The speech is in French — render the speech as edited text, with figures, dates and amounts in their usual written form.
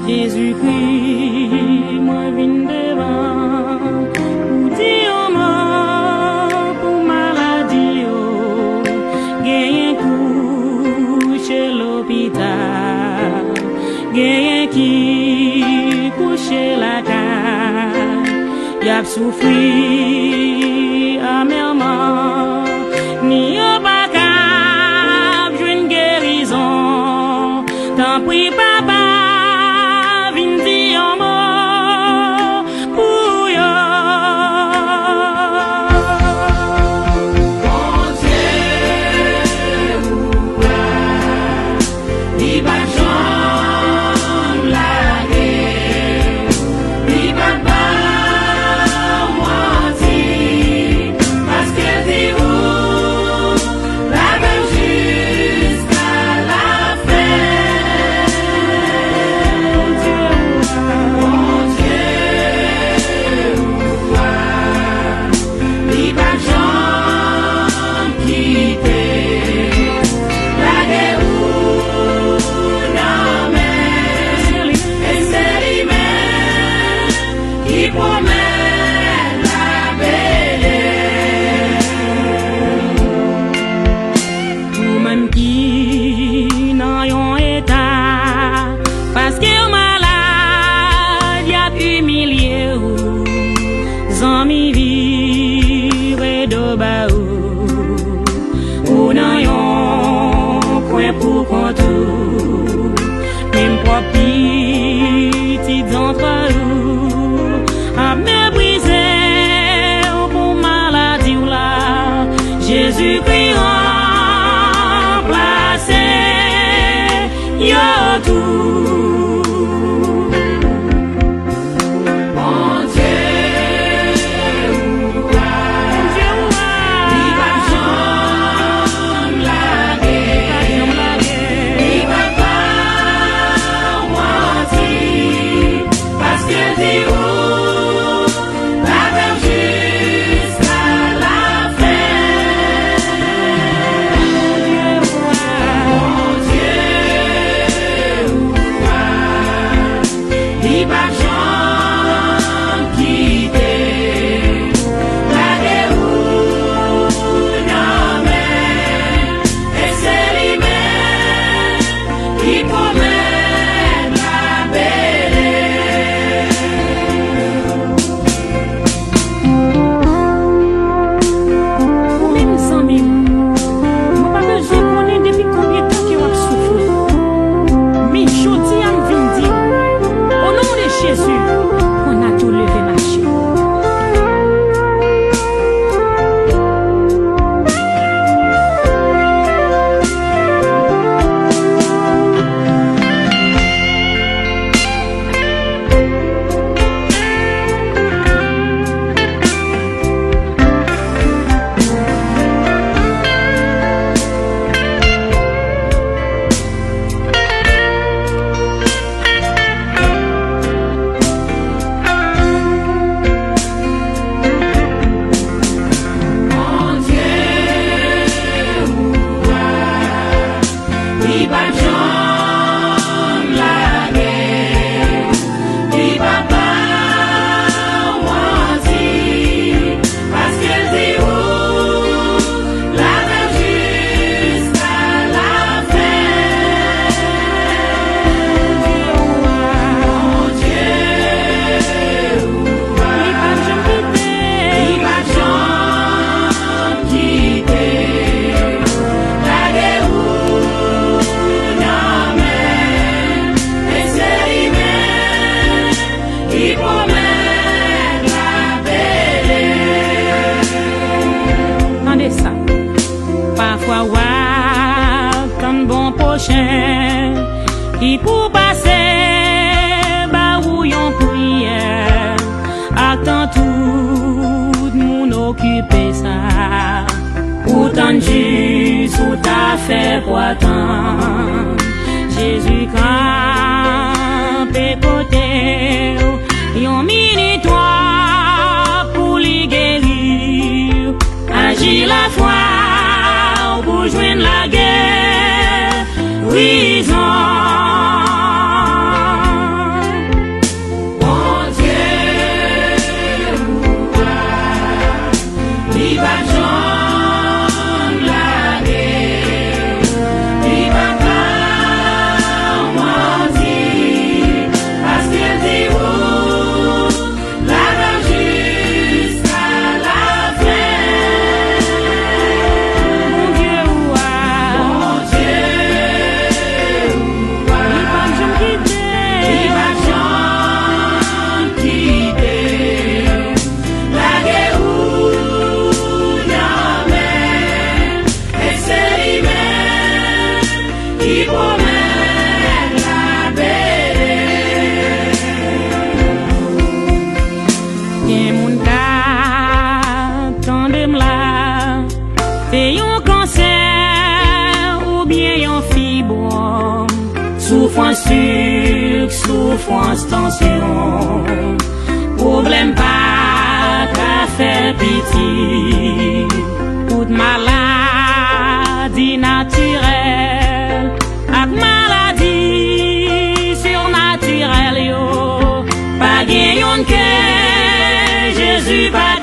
Jésus-Christ, moi vine devant, pour dire mort pour maladie, gagne couche l'hôpital, gagne qui couche la cage, y a souffri amèrement, ni a pas cap une guérison, tant pis papa. Zami vivre de baou, ou nan yon coin pour contour, même pour petit d'entre nous, à mépriser pour maladie ou là, Jésus-Christ remplacé, yo tout. Parfois, comme bon prochain, qui pour passer, bah ou yon prière, attend tout moun occuper ça. Pourtant, juste ou t'a fait pour attendre, Jésus campé côté. souffrance sucre, souffrance tension, problème pas qu'à faire pitié, toute maladie naturelle, ak maladie surnaturelle yo, pas gagne que Jésus pas